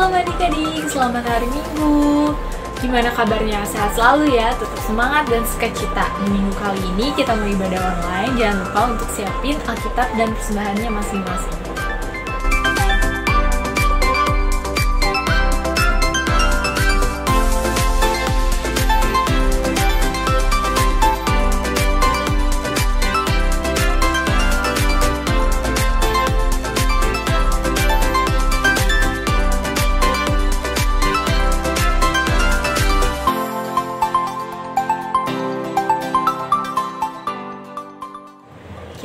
Shalom adik-adik, selamat hari Minggu. Gimana kabarnya? Sehat selalu ya, tetap semangat dan sukacita. Di minggu kali ini kita mau ibadah online. Jangan lupa untuk siapin Alkitab dan persembahannya masing-masing.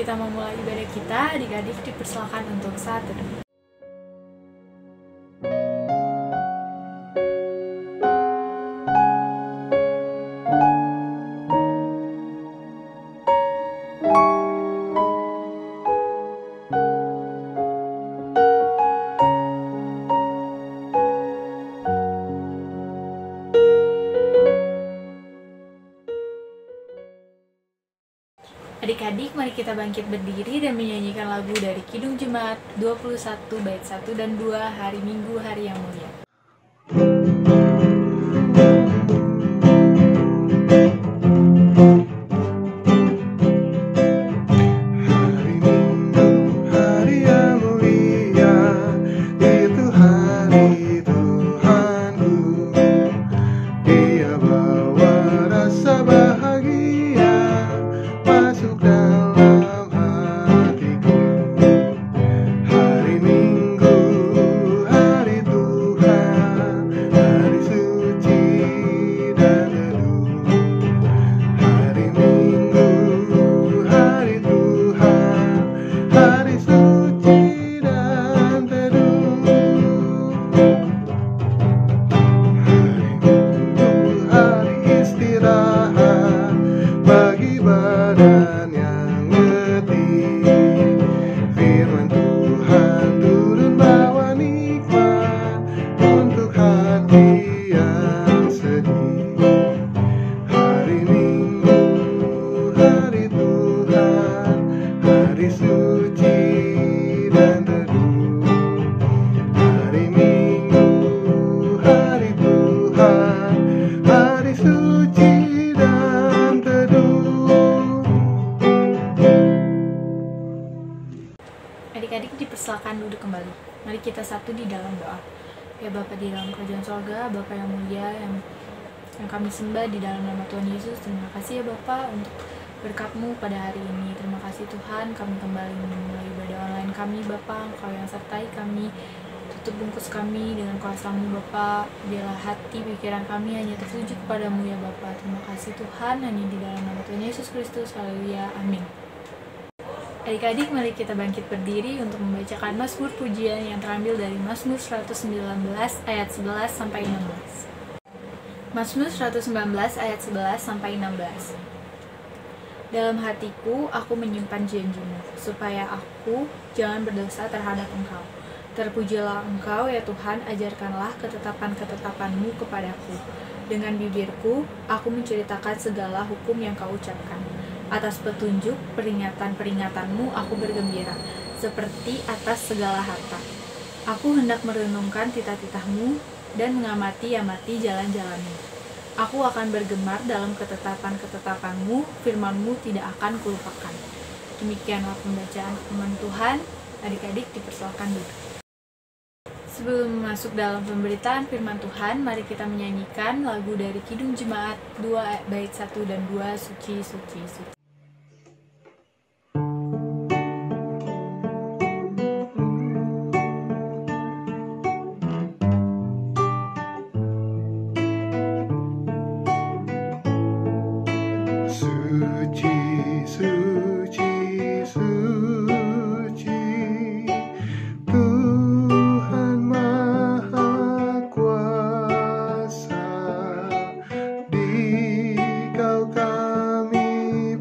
Kita memulai ibadah kita, adik-adik dipersilakan untuk saat teduh. Adik-adik, mari kita bangkit berdiri dan menyanyikan lagu dari Kidung Jemaat 21 bait 1 dan 2, Hari Minggu, Hari yang Mulia. Adik-adik dipersilakan duduk kembali. Mari kita satu di dalam doa. Ya Bapa di dalam kerajaan sorga, Bapa yang mulia, yang kami sembah di dalam nama Tuhan Yesus. Terima kasih ya Bapa untuk berkat-Mu pada hari ini. Terima kasih Tuhan, kami kembali memulai ibadah online kami Bapa. Engkau yang sertai kami, tutup bungkus kami dengan kuasa-Mu Bapa. Biarlah hati pikiran kami hanya tertuju kepadamu ya Bapa. Terima kasih Tuhan, hanya di dalam nama Tuhan Yesus Kristus. Haleluya, amin. Adik-adik, mari kita bangkit berdiri untuk membacakan Mazmur pujian yang terambil dari Mazmur 119 ayat 11 sampai 16. Mazmur 119 ayat 11 sampai 16. Dalam hatiku aku menyimpan janji-Mu, supaya aku jangan berdosa terhadap Engkau. Terpujilah Engkau ya Tuhan, ajarkanlah ketetapan-ketetapan-Mu kepadaku. Dengan bibirku aku menceritakan segala hukum yang Kau ucapkan. Atas petunjuk peringatan-peringatan-Mu aku bergembira, seperti atas segala harta. Aku hendak merenungkan titah-titah-Mu dan mengamati-amati jalan-jalan-Mu. Aku akan bergemar dalam ketetapan-ketetapan-Mu, firman-Mu tidak akan kulupakan. Demikianlah pembacaan firman Tuhan. Adik-adik dipersilakan duduk. Sebelum masuk dalam pemberitaan firman Tuhan, mari kita menyanyikan lagu dari Kidung Jemaat 2 bait 1 dan 2, Suci, Suci, Suci. Suci, suci, suci, Tuhan Maha Kuasa, di Kau kami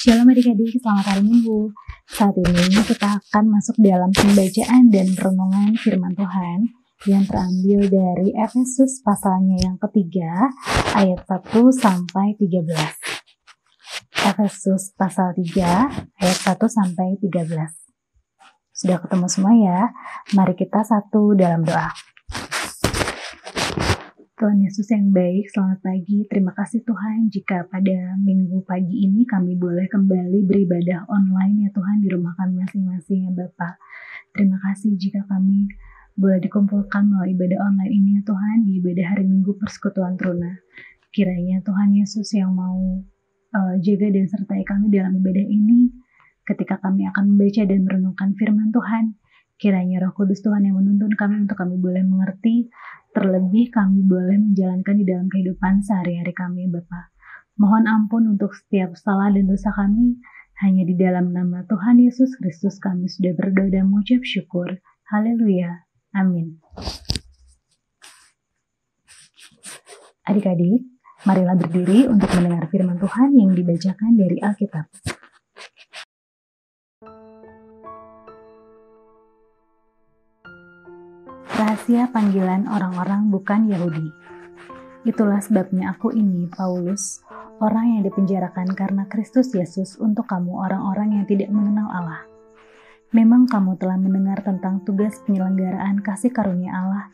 Shalom adik-adik, selamat hari Minggu. Saat ini kita akan masuk dalam pembacaan dan renungan firman Tuhan yang terambil dari Efesus pasalnya yang ketiga, ayat 1 sampai 13. Efesus pasal 3, ayat 1 sampai 13. Sudah ketemu semua ya? Mari kita satu dalam doa. Tuhan Yesus yang baik, selamat pagi. Terima kasih Tuhan jika pada minggu pagi ini kami boleh kembali beribadah online ya Tuhan di rumah kami masing-masing ya Bapak. Terima kasih jika kami boleh dikumpulkan melalui ibadah online ini ya Tuhan di ibadah hari Minggu Persekutuan Teruna. Kiranya Tuhan Yesus yang mau jaga dan sertai kami dalam ibadah ini ketika kami akan membaca dan merenungkan firman Tuhan. Kiranya Roh Kudus Tuhan yang menuntun kami untuk kami boleh mengerti, terlebih kami boleh menjalankan di dalam kehidupan sehari-hari kami, Bapa. Mohon ampun untuk setiap salah dan dosa kami. Hanya di dalam nama Tuhan Yesus Kristus kami sudah berdoa dan mengucap syukur. Haleluya. Amin. Adik-adik, marilah berdiri untuk mendengar firman Tuhan yang dibacakan dari Alkitab. Rahasia panggilan orang-orang bukan Yahudi. Itulah sebabnya aku ini, Paulus, orang yang dipenjarakan karena Kristus Yesus untuk kamu orang-orang yang tidak mengenal Allah. Memang kamu telah mendengar tentang tugas penyelenggaraan kasih karunia Allah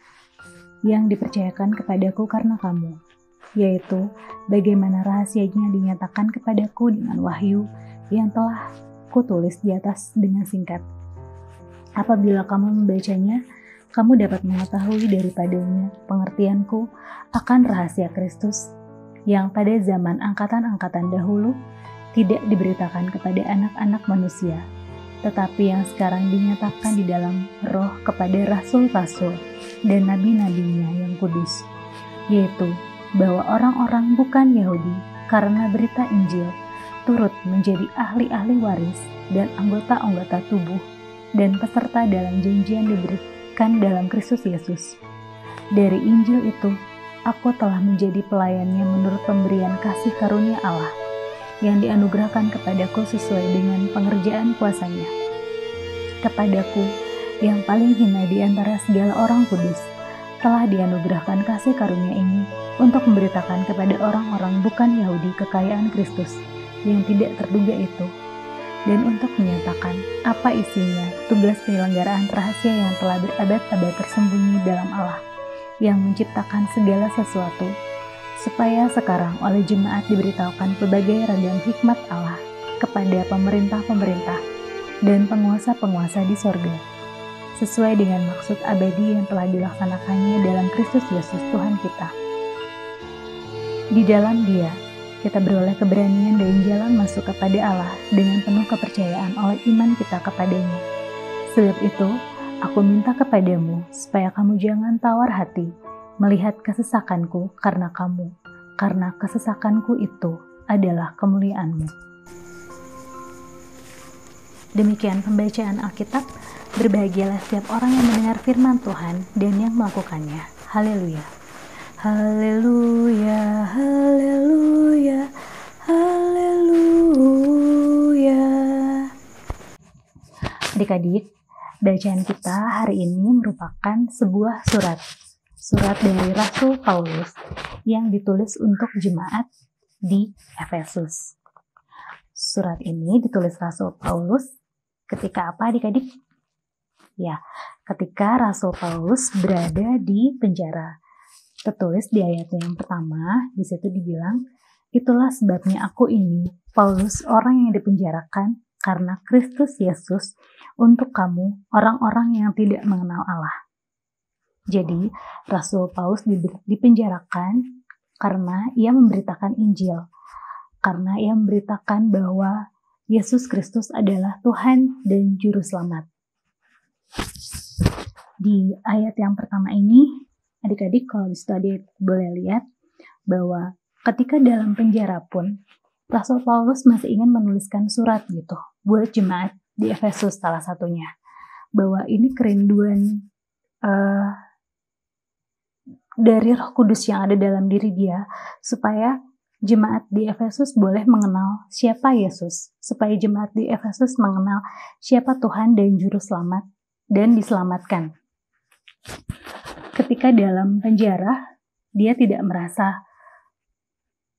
yang dipercayakan kepadaku karena kamu, yaitu bagaimana rahasianya dinyatakan kepadaku dengan wahyu yang telah kutulis di atas dengan singkat. Apabila kamu membacanya, kamu dapat mengetahui daripadanya pengertianku akan rahasia Kristus yang pada zaman angkatan-angkatan dahulu tidak diberitakan kepada anak-anak manusia, tetapi yang sekarang dinyatakan di dalam roh kepada rasul-rasul dan nabi-nabinya yang kudus, yaitu bahwa orang-orang bukan Yahudi karena berita Injil turut menjadi ahli-ahli waris dan anggota-anggota tubuh dan peserta dalam janjian diberikan dalam Kristus Yesus. Dari Injil itu, aku telah menjadi pelayannya menurut pemberian kasih karunia Allah yang dianugerahkan kepadaku sesuai dengan pengerjaan kuasanya. Kepadaku, yang paling hina di antara segala orang kudus, telah dianugerahkan kasih karunia ini untuk memberitakan kepada orang-orang bukan Yahudi kekayaan Kristus yang tidak terduga itu, dan untuk menyatakan apa isinya tugas penyelenggaraan rahasia yang telah berabad-abad tersembunyi dalam Allah yang menciptakan segala sesuatu, supaya sekarang oleh jemaat diberitahukan berbagai ragam hikmat Allah kepada pemerintah-pemerintah dan penguasa-penguasa di sorga, sesuai dengan maksud abadi yang telah dilaksanakannya dalam Kristus Yesus Tuhan kita. Di dalam Dia kita beroleh keberanian dan jalan masuk kepada Allah dengan penuh kepercayaan oleh iman kita kepadanya. Sebab itu, aku minta kepadamu supaya kamu jangan tawar hati melihat kesesakanku karena kamu, karena kesesakanku itu adalah kemuliaanmu. Demikian pembacaan Alkitab. Berbahagialah setiap orang yang mendengar firman Tuhan dan yang melakukannya. Haleluya. Haleluya, haleluya, haleluya. Adik-adik, bacaan kita hari ini merupakan sebuah surat dari Rasul Paulus yang ditulis untuk jemaat di Efesus. Surat ini ditulis Rasul Paulus ketika apa adik-adik? Ya, ketika Rasul Paulus berada di penjara. Tertulis di ayat yang pertama, di situ dibilang, itulah sebabnya aku ini, Paulus, orang yang dipenjarakan karena Kristus Yesus untuk kamu, orang-orang yang tidak mengenal Allah. Jadi, Rasul Paulus dipenjarakan karena ia memberitakan Injil, karena ia memberitakan bahwa Yesus Kristus adalah Tuhan dan Juru Selamat. Di ayat yang pertama ini, adik-adik kalau di situ adik boleh lihat bahwa ketika dalam penjara pun Rasul Paulus masih ingin menuliskan surat gitu buat jemaat di Efesus salah satunya, bahwa ini kerinduan dari Roh Kudus yang ada dalam diri dia supaya jemaat di Efesus boleh mengenal siapa Yesus, supaya jemaat di Efesus mengenal siapa Tuhan dan Juru Selamat, dan diselamatkan. Ketika dalam penjara, dia tidak merasa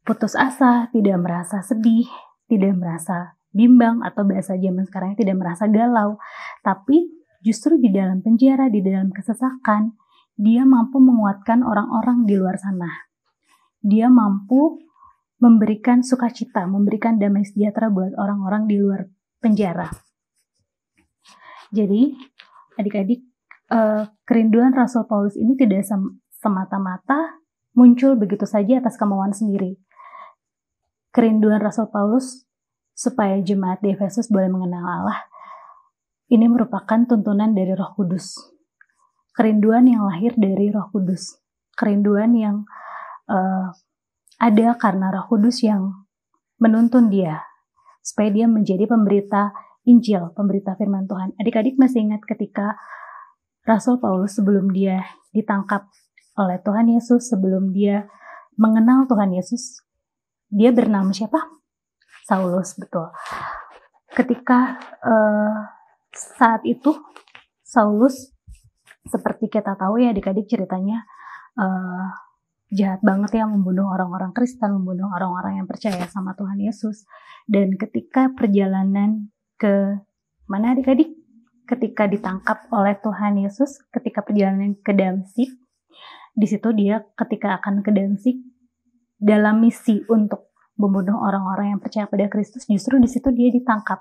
putus asa, tidak merasa sedih, tidak merasa bimbang, atau bahasa zaman sekarang tidak merasa galau, tapi justru di dalam penjara, di dalam kesesakan, dia mampu menguatkan orang-orang di luar sana. Dia mampu memberikan sukacita, memberikan damai sejahtera buat orang-orang di luar penjara. Jadi, adik-adik, kerinduan Rasul Paulus ini tidak semata-mata muncul begitu saja atas kemauan sendiri. Kerinduan Rasul Paulus supaya jemaat di Efesus boleh mengenal Allah, ini merupakan tuntunan dari Roh Kudus. Kerinduan yang lahir dari Roh Kudus. Kerinduan yang ada karena Roh Kudus yang menuntun dia supaya dia menjadi pemberita Injil, pemberita firman Tuhan. Adik-adik masih ingat ketika Rasul Paulus sebelum dia ditangkap oleh Tuhan Yesus, sebelum dia mengenal Tuhan Yesus, dia bernama siapa? Saulus, betul. Ketika saat itu Saulus, seperti kita tahu ya adik-adik, ceritanya jahat banget ya, membunuh orang-orang Kristen, membunuh orang-orang yang percaya sama Tuhan Yesus. Dan ketika perjalanan ke mana adik-adik? Ketika ditangkap oleh Tuhan Yesus, ketika perjalanan ke Damsyik, di situ dia ketika akan ke Damsyik dalam misi untuk membunuh orang-orang yang percaya pada Kristus, justru di situ dia ditangkap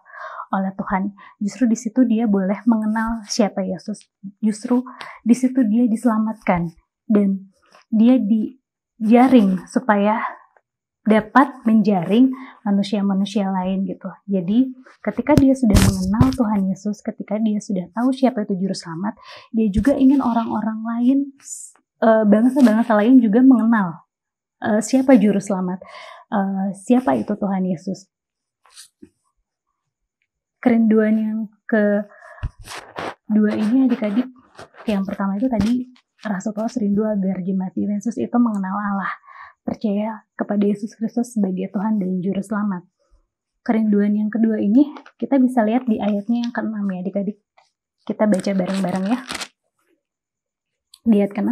oleh Tuhan. Justru di situ dia boleh mengenal siapa Yesus. Justru di situ dia diselamatkan dan dia dijaring supaya dapat menjaring manusia-manusia lain gitu. Jadi ketika dia sudah mengenal Tuhan Yesus, ketika dia sudah tahu siapa itu Juru Selamat, dia juga ingin orang-orang lain, bangsa-bangsa lain juga mengenal siapa Juru Selamat, siapa itu Tuhan Yesus. Kerinduan yang kedua ini adik-adik, yang pertama itu tadi Rasul Paulus rindu agar jemaat di Efesus itu mengenal Allah, percaya kepada Yesus Kristus sebagai Tuhan dan Juru Selamat. Kerinduan yang kedua ini kita bisa lihat di ayatnya yang ke-6 ya adik-adik. Kita baca bareng-bareng ya. Di ayat ke-6,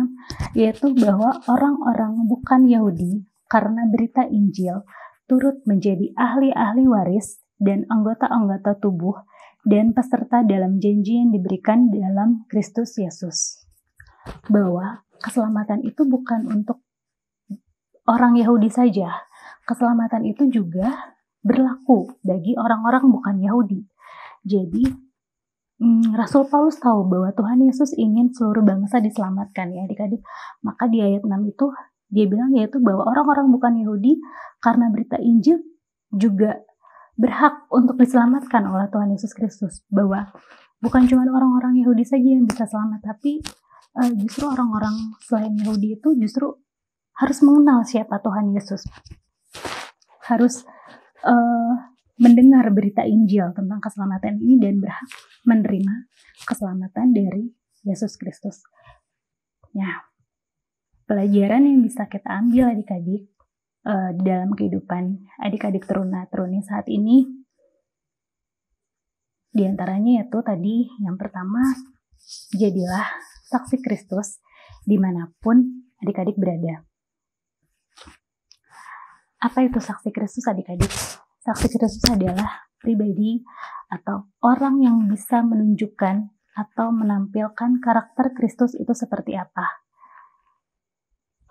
yaitu bahwa orang-orang bukan Yahudi karena berita Injil turut menjadi ahli-ahli waris dan anggota-anggota tubuh dan peserta dalam janji yang diberikan dalam Kristus Yesus. Bahwa keselamatan itu bukan untuk orang Yahudi saja. Keselamatan itu juga berlaku bagi orang-orang bukan Yahudi. Jadi, Rasul Paulus tahu bahwa Tuhan Yesus ingin seluruh bangsa diselamatkan ya adik-adik. Maka di ayat 6 itu dia bilang yaitu bahwa orang-orang bukan Yahudi karena berita Injil juga berhak untuk diselamatkan oleh Tuhan Yesus Kristus. Bahwa bukan cuma orang-orang Yahudi saja yang bisa selamat, tapi justru orang-orang selain Yahudi itu justru harus mengenal siapa Tuhan Yesus. Harus mendengar berita Injil tentang keselamatan ini dan berhak menerima keselamatan dari Yesus Kristus. Nah, pelajaran yang bisa kita ambil adik-adik di dalam kehidupan adik-adik teruna-teruni saat ini, diantaranya yaitu tadi yang pertama, jadilah saksi Kristus dimanapun adik-adik berada. Apa itu saksi Kristus adik-adik? Saksi Kristus adalah pribadi atau orang yang bisa menunjukkan atau menampilkan karakter Kristus itu seperti apa.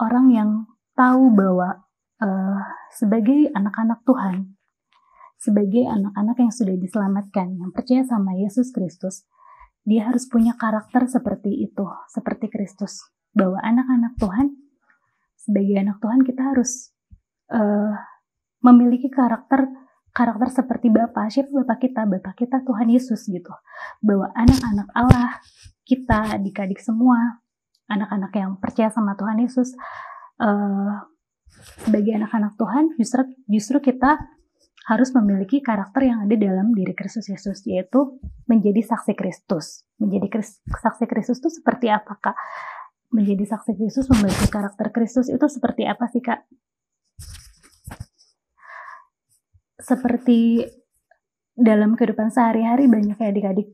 Orang yang tahu bahwa sebagai anak-anak Tuhan, sebagai anak-anak yang sudah diselamatkan, yang percaya sama Yesus Kristus, dia harus punya karakter seperti itu, seperti Kristus. Bahwa anak-anak Tuhan, sebagai anak Tuhan kita harus memiliki karakter seperti Bapa. Siapa Bapa kita? Bapa kita Tuhan Yesus gitu. Bahwa anak-anak Allah, kita adik-adik semua, anak-anak yang percaya sama Tuhan Yesus, sebagai anak-anak Tuhan, justru kita harus memiliki karakter yang ada dalam diri Kristus Yesus, yaitu menjadi saksi Kristus. Menjadi saksi Kristus itu seperti apa, Kak? Menjadi saksi Kristus, memiliki karakter Kristus itu seperti apa sih, Kak? seperti dalam kehidupan sehari-hari banyak ya adik-adik.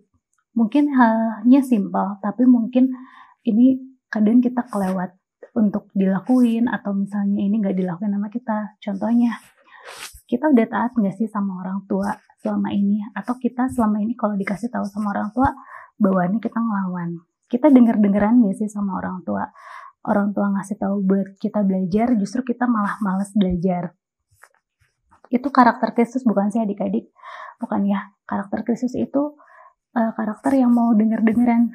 Mungkin halnya simpel, tapi mungkin ini kadang kita kelewat untuk dilakuin, atau misalnya ini gak dilakuin sama kita. Contohnya, kita udah taat gak sih sama orang tua selama ini? Atau kita selama ini kalau dikasih tahu sama orang tua, bawaannya kita ngelawan. Kita denger-dengeran gak sih sama orang tua? Orang tua ngasih tahu buat kita belajar, justru kita malah males belajar. Itu karakter Kristus bukan sih adik-adik? Bukan ya, karakter Kristus itu karakter yang mau denger-dengeran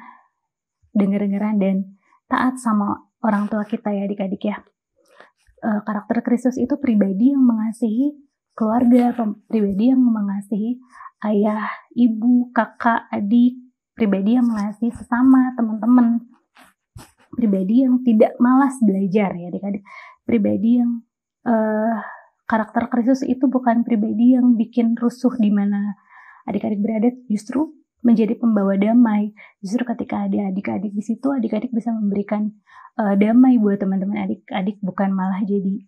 dan taat sama orang tua kita ya adik-adik ya. Karakter Kristus itu pribadi yang mengasihi keluarga, pribadi yang mengasihi ayah, ibu, kakak, adik, pribadi yang mengasihi sesama, teman-teman, pribadi yang tidak malas belajar ya adik-adik, pribadi yang karakter Kristus itu bukan pribadi yang bikin rusuh di mana adik-adik berada, justru menjadi pembawa damai. Justru ketika ada adik-adik di situ, adik-adik bisa memberikan damai buat teman-teman adik-adik, bukan malah jadi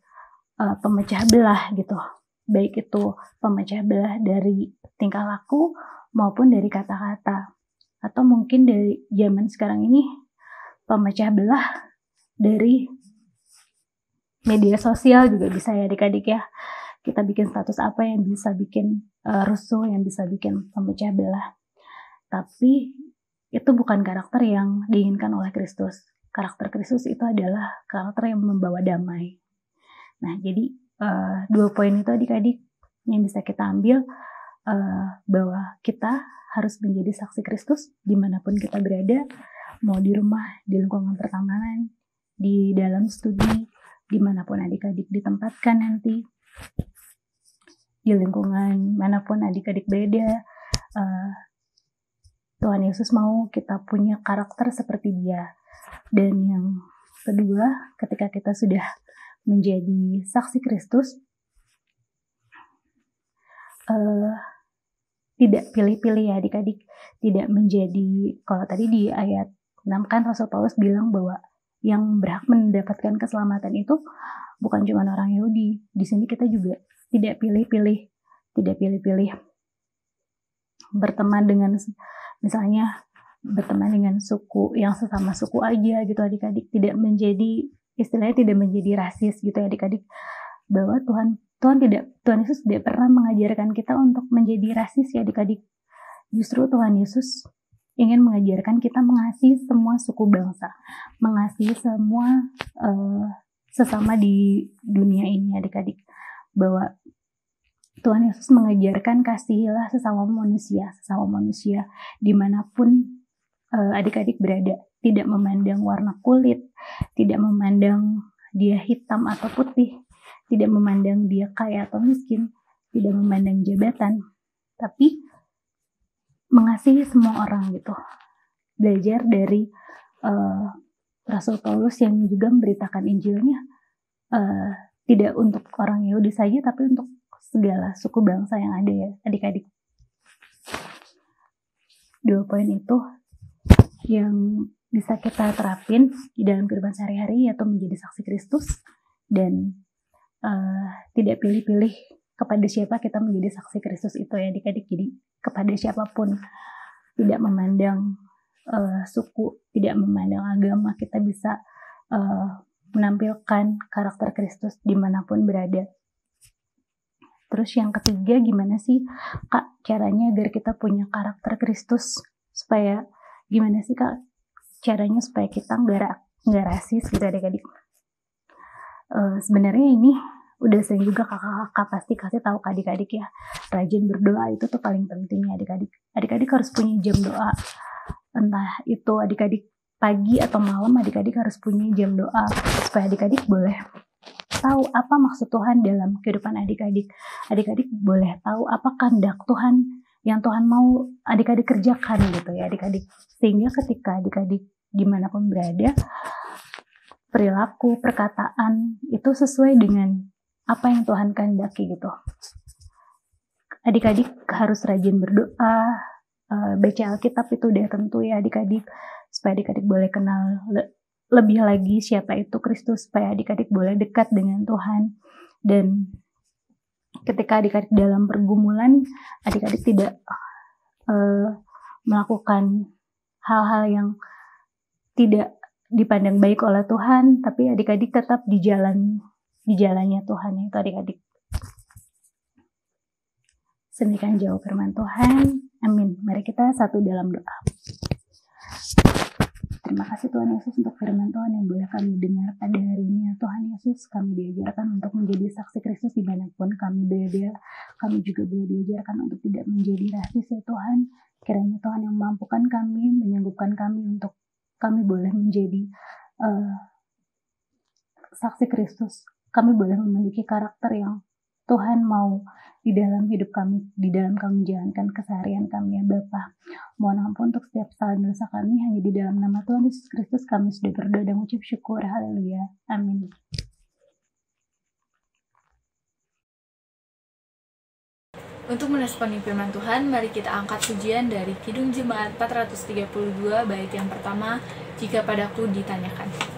pemecah belah gitu. Baik itu pemecah belah dari tingkah laku maupun dari kata-kata. Atau mungkin dari zaman sekarang ini pemecah belah dari media sosial juga bisa ya adik-adik ya. Kita bikin status apa yang bisa bikin rusuh, yang bisa bikin pemecah belah. Tapi itu bukan karakter yang diinginkan oleh Kristus. Karakter Kristus itu adalah karakter yang membawa damai. Nah, jadi 2 poin itu adik-adik yang bisa kita ambil, bahwa kita harus menjadi saksi Kristus dimanapun kita berada, mau di rumah, di lingkungan pertemanan, di dalam studi, dimanapun adik-adik ditempatkan nanti, di lingkungan manapun adik-adik berada. Tuhan Yesus mau kita punya karakter seperti Dia. Dan yang kedua, ketika kita sudah menjadi saksi Kristus, tidak pilih-pilih ya adik-adik, tidak menjadi, kalau tadi di ayat 6 kan Rasul Paulus bilang bahwa yang berhak mendapatkan keselamatan itu bukan cuma orang Yahudi. Di sini kita juga tidak pilih-pilih berteman dengan, misalnya berteman dengan suku yang sesama suku aja gitu adik-adik, tidak menjadi, istilahnya tidak menjadi rasis gitu ya adik-adik, bahwa Tuhan Yesus tidak pernah mengajarkan kita untuk menjadi rasis ya adik-adik. Justru Tuhan Yesus ingin mengajarkan kita mengasihi semua suku bangsa, mengasihi semua sesama di dunia ini adik-adik, bahwa Tuhan Yesus mengajarkan kasihilah sesama manusia dimanapun adik-adik berada, tidak memandang warna kulit, tidak memandang dia hitam atau putih, tidak memandang dia kaya atau miskin, tidak memandang jabatan, tapi mengasihi semua orang gitu. Belajar dari Rasul Paulus yang juga memberitakan Injilnya tidak untuk orang Yahudi saja, tapi untuk segala suku bangsa yang ada ya adik-adik. 2 poin itu yang bisa kita terapin di dalam kehidupan sehari-hari, yaitu menjadi saksi Kristus dan tidak pilih-pilih kepada siapa kita menjadi saksi Kristus itu ya adik-adik. Jadi kepada siapapun, tidak memandang suku, tidak memandang agama, kita bisa menampilkan karakter Kristus dimanapun berada. Terus yang ketiga, gimana sih Kak caranya agar kita punya karakter Kristus? Gimana sih Kak caranya supaya kita nggak rasis gitu adik-adik? Sebenarnya ini udah sering juga kakak-kakak pasti kasih tahu ke adik-adik ya. Rajin berdoa itu tuh paling penting ya adik-adik. Adik-adik harus punya jam doa. Entah itu adik-adik pagi atau malam, adik-adik harus punya jam doa supaya adik-adik boleh tahu apa maksud Tuhan dalam kehidupan adik-adik. Adik-adik boleh tahu apa kehendak Tuhan yang Tuhan mau adik-adik kerjakan gitu ya adik-adik. Sehingga ketika adik-adik dimanapun berada, perilaku, perkataan itu sesuai dengan apa yang Tuhan kehendaki gitu. Adik-adik harus rajin berdoa, baca Alkitab itu udah tentu ya adik-adik, supaya adik-adik boleh kenal lebih lagi siapa itu Kristus, supaya adik-adik boleh dekat dengan Tuhan. Dan ketika adik-adik dalam pergumulan, adik-adik tidak melakukan hal-hal yang tidak dipandang baik oleh Tuhan, tapi adik-adik tetap di jalannya Tuhan, yaitu adik-adik. Demikian jauh firman Tuhan. Amin. Mari kita satu dalam doa. Terima kasih Tuhan Yesus untuk firman Tuhan yang boleh kami dengar pada hari ini. Ya Tuhan Yesus, kami diajarkan untuk menjadi saksi Kristus dimanapun kami berada. Kami juga boleh diajarkan untuk tidak menjadi rasis ya Tuhan. Kiranya Tuhan yang memampukan kami, menyanggupkan kami untuk kami boleh menjadi saksi Kristus. Kami boleh memiliki karakter yang Tuhan mau di dalam hidup kami, di dalam kami menjalankan keseharian kami ya Bapa. Mohon ampun untuk setiap kesalahan dosa kami, hanya di dalam nama Tuhan Yesus Kristus kami sudah berdoa dan mengucap syukur. Haleluya. Amin. Untuk meresponi firman Tuhan, mari kita angkat pujian dari Kidung Jemaat 432 bait yang pertama, Jika Padaku Ditanyakan.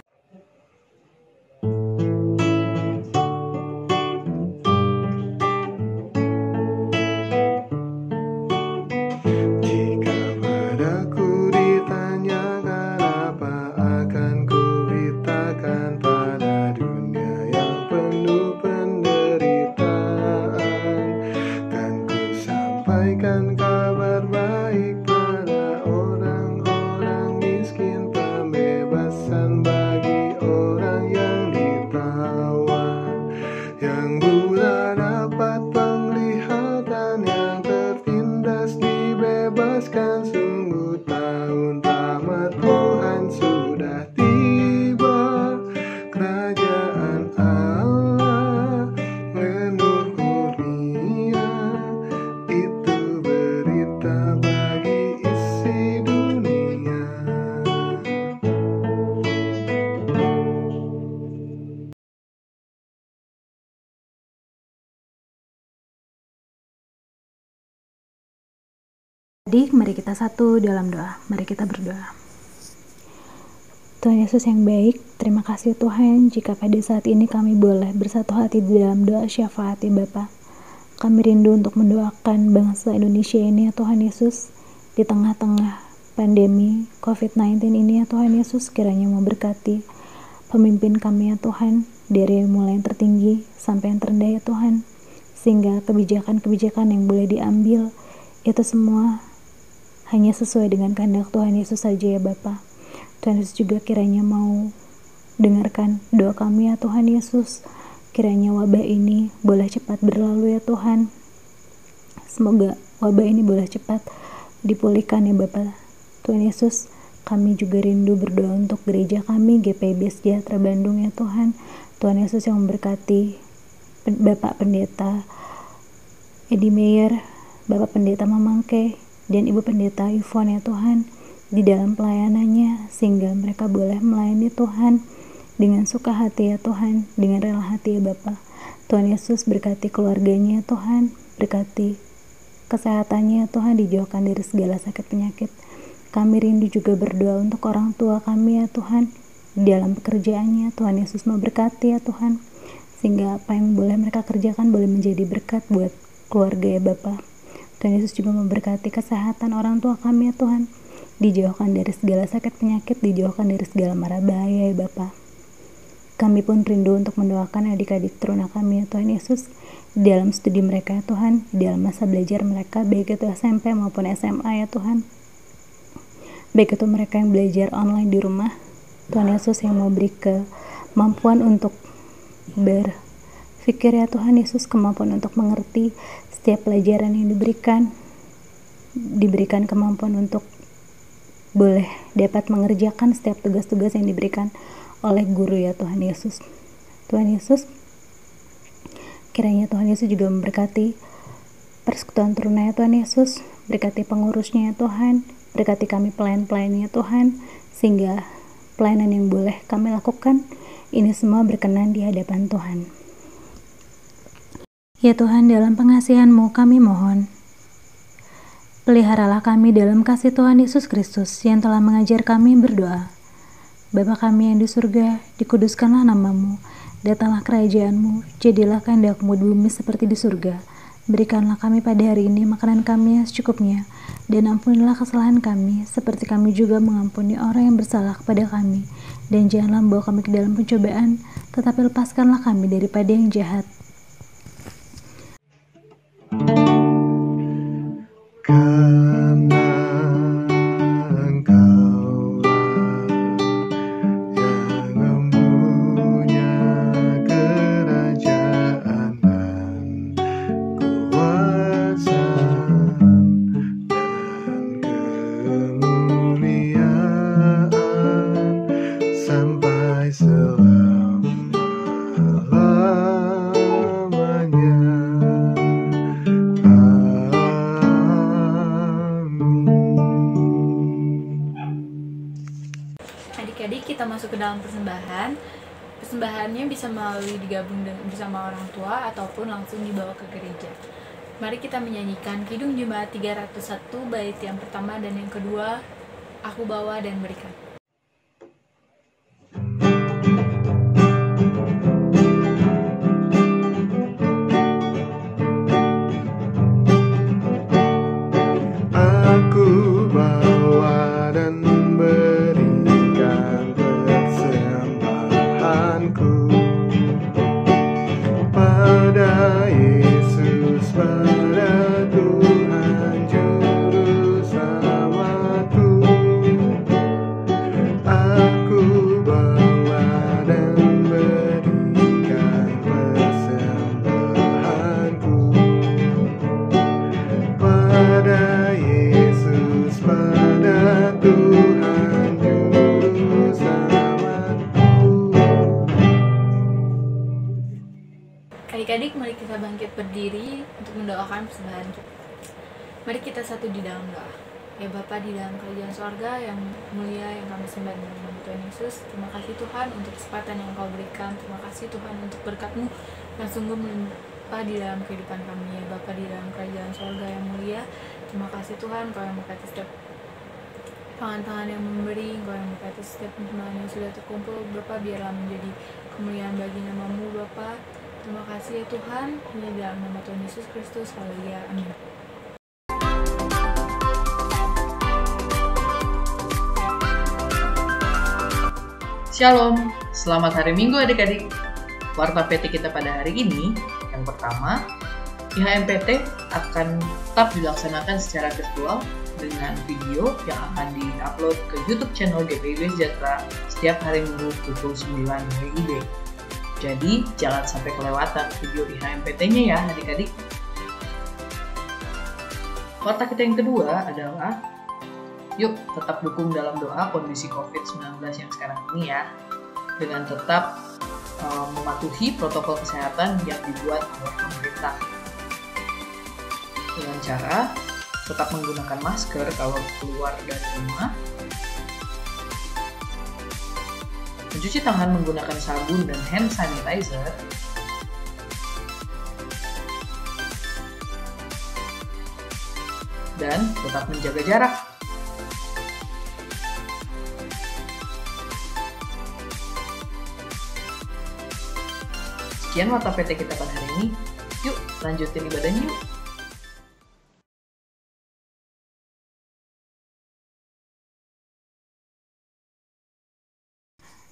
Adik, mari kita satu dalam doa. Mari kita berdoa. Tuhan Yesus yang baik, terima kasih Tuhan jika pada saat ini kami boleh bersatu hati di dalam doa syafaat ya Bapa. Kami rindu untuk mendoakan bangsa Indonesia ini ya Tuhan Yesus, di tengah-tengah pandemi COVID-19 ini ya Tuhan Yesus, kiranya memberkati pemimpin kami ya Tuhan, dari mulai yang tertinggi sampai yang terendah ya Tuhan, sehingga kebijakan-kebijakan yang boleh diambil itu semua hanya sesuai dengan kehendak Tuhan Yesus saja ya Bapa. Tuhan Yesus juga kiranya mau dengarkan doa kami ya Tuhan Yesus. Kiranya wabah ini boleh cepat berlalu ya Tuhan. Semoga wabah ini boleh cepat dipulihkan ya Bapa. Tuhan Yesus, kami juga rindu berdoa untuk gereja kami GPIB Sejahtera Bandung ya Tuhan. Tuhan Yesus yang memberkati Bapak Pendeta Edi Meyer, Bapak Pendeta Mamangke, dan Ibu Pendeta Yvonne ya Tuhan, di dalam pelayanannya, sehingga mereka boleh melayani Tuhan dengan suka hati ya Tuhan, dengan rela hati ya Bapa. Tuhan Yesus berkati keluarganya ya Tuhan, berkati kesehatannya ya Tuhan, dijauhkan dari segala sakit penyakit. Kami rindu juga berdoa untuk orang tua kami ya Tuhan, di dalam pekerjaannya. Tuhan Yesus mau berkati ya Tuhan, sehingga apa yang boleh mereka kerjakan boleh menjadi berkat buat keluarga ya Bapa. Tuhan Yesus juga memberkati kesehatan orang tua kami ya Tuhan, dijauhkan dari segala sakit penyakit, dijauhkan dari segala mara bahaya ya Bapa. Kami pun rindu untuk mendoakan adik-adik teruna kami ya Tuhan Yesus, di dalam studi mereka ya Tuhan, di dalam masa belajar mereka, baik itu SMP maupun SMA ya Tuhan, baik itu mereka yang belajar online di rumah. Tuhan Yesus yang mau beri kemampuan untuk berpikir ya Tuhan Yesus, kemampuan untuk mengerti setiap pelajaran yang diberikan kemampuan untuk boleh dapat mengerjakan setiap tugas-tugas yang diberikan oleh guru ya Tuhan Yesus. Tuhan Yesus, kiranya Tuhan Yesus juga memberkati persekutuan teruna ya Tuhan Yesus, berkati pengurusnya ya Tuhan, berkati kami pelayan-pelayannya ya Tuhan, sehingga pelayanan yang boleh kami lakukan ini semua berkenan di hadapan Tuhan. Ya Tuhan, dalam pengasihan-Mu kami mohon, peliharalah kami dalam kasih Tuhan Yesus Kristus yang telah mengajar kami berdoa. Bapa kami yang di surga, dikuduskanlah nama-Mu, Datanglah kerajaan-Mu, jadilah kehendak-Mu di bumi seperti di surga. Berikanlah kami pada hari ini makanan kami yang secukupnya, dan ampunilah kesalahan kami, seperti kami juga mengampuni orang yang bersalah kepada kami. Dan janganlah membawa kami ke dalam pencobaan, tetapi lepaskanlah kami daripada yang jahat. Karena Engkaulah yang mempunyai kerajaan dan kuasa dan kemuliaan sampai selama-lamanya. Adik-adik, kita masuk ke dalam persembahan. Persembahannya bisa melalui digabung bersama orang tua ataupun langsung dibawa ke gereja. Mari kita menyanyikan Kidung Jemaat 301 bait yang pertama dan yang kedua, Aku Bawa dan Berikan. Aku bawa dan berikan persembahanku pada Yesus, pada Tuhan Juru Selamatku. Aku bawa dan berikan persembahanku pada Yesus, pada Tuhan Juru Selamatku. Adik-adik, mari kita bangkit berdiri untuk mendoakan persembahan kita. Mari kita satu di dalam doa. Ya Bapa di dalam kerajaan sorga yang mulia, yang kami sembah dalam nama Tuhan Yesus, terima kasih Tuhan untuk kesempatan yang Kau berikan. Terima kasih Tuhan untuk berkat-Mu yang sungguh melimpah di dalam kehidupan kami. Ya Bapa di dalam kerajaan sorga yang mulia, terima kasih Tuhan, Kau yang memberkati setiap tangan-tangan yang memberi, Kau yang memberkati setiap persembahan yang sudah terkumpul. Bapa, biarlah menjadi kemuliaan bagi nama-Mu Bapa. Terima kasih ya Tuhan, hanya dalam nama Tuhan Yesus Kristus. Haleluya, amin. Shalom, selamat hari Minggu adik-adik. Warta PT kita pada hari ini, yang pertama, IHMPT akan tetap dilaksanakan secara virtual dengan video yang akan di-upload ke YouTube channel GPIB Sejahtera setiap hari Minggu pukul 9 WIB. Jadi, jangan sampai kelewatan video IHMPT-nya ya adik-adik. Warta kita yang kedua adalah yuk tetap dukung dalam doa kondisi COVID-19 yang sekarang ini ya, dengan tetap mematuhi protokol kesehatan yang dibuat oleh pemerintah. Dengan cara tetap menggunakan masker kalau keluar dari rumah, mencuci tangan menggunakan sabun dan hand sanitizer, dan tetap menjaga jarak. Sekian Warta PT kita pada hari ini. Yuk, lanjutin ibadahnya yuk.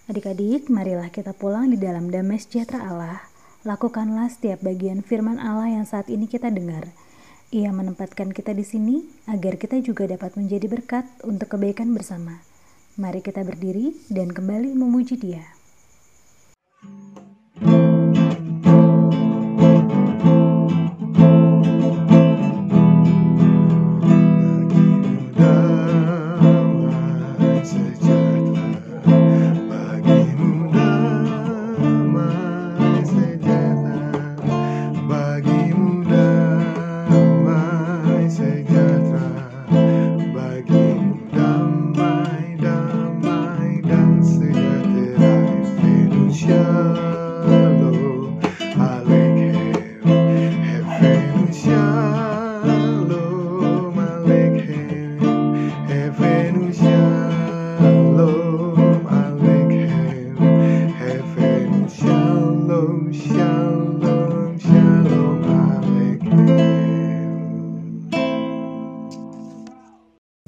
Adik-adik, marilah kita pulang di dalam damai sejahtera Allah. Lakukanlah setiap bagian firman Allah yang saat ini kita dengar. Ia menempatkan kita di sini agar kita juga dapat menjadi berkat untuk kebaikan bersama. Mari kita berdiri dan kembali memuji Dia. Bagimu damai sejahtera, bagimu damai, damai dan sejahtera.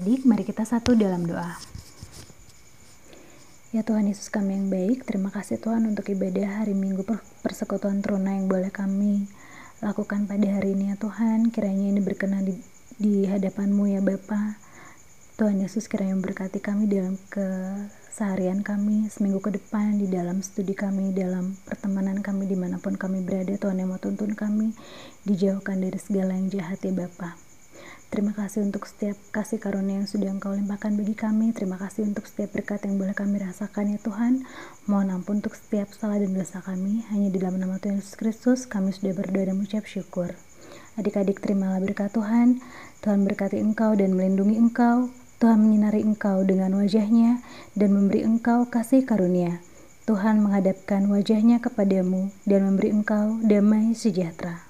Adik, mari kita satu dalam doa. Ya Tuhan Yesus kami yang baik, terima kasih Tuhan untuk ibadah hari Minggu persekutuan teruna yang boleh kami lakukan pada hari ini ya Tuhan. Kiranya ini berkenan di hadapan-Mu ya Bapa. Tuhan Yesus kiranya memberkati kami dalam keseharian kami seminggu ke depan, di dalam studi kami, dalam pertemanan kami, dimanapun kami berada. Tuhan yang mau tuntun kami, dijauhkan dari segala yang jahat ya Bapa. Terima kasih untuk setiap kasih karunia yang sudah Engkau limpahkan bagi kami. Terima kasih untuk setiap berkat yang boleh kami rasakan ya Tuhan. Mohon ampun untuk setiap salah dan dosa kami. Hanya di dalam nama Tuhan Yesus Kristus kami sudah berdoa dan mengucap syukur. Adik-adik, terimalah berkat Tuhan. Tuhan berkati engkau dan melindungi engkau. Tuhan menyinari engkau dengan wajah-Nya dan memberi engkau kasih karunia. Tuhan menghadapkan wajah-Nya kepadamu dan memberi engkau damai sejahtera.